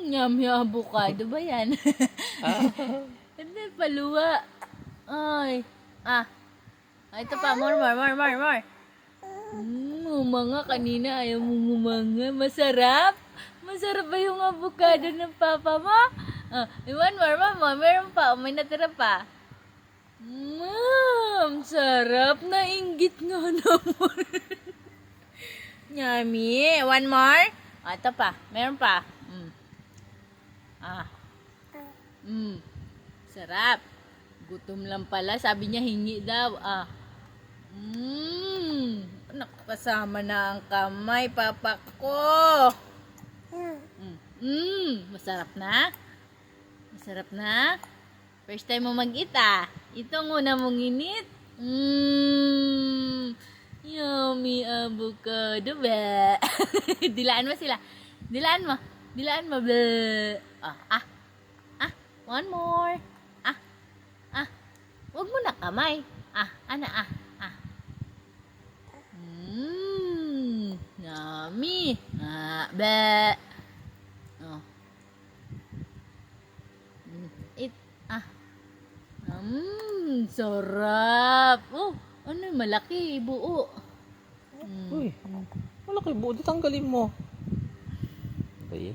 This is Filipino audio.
Yummy avocado ba yan? Ah, Hindi, paluwa. Ay. Ito pa, more. Umanga kanina, ayaw mong umanga. Masarap? Masarap ba yung avocado ng papa mo? One more, mama. Meron pa. May natira pa. Sarap na inggit nga naman. Yummy. One more? Ito pa. Meron pa. Sarap. Gutom lang pala. Sabi niya hingi daw. Nakakasama na ang kamay, papa ko. Masarap na? Masarap na? First time mo mag-eat Ito ang una mong init. Yummy avocado. Ba. Dilaan mo sila. Dilaan mo. Ba. One more. Huwag mo na kamay. Yummy. Ba. Sarap. Ano yung malaki, buo. uy, malaki buo. Tanggalin mo. Okay.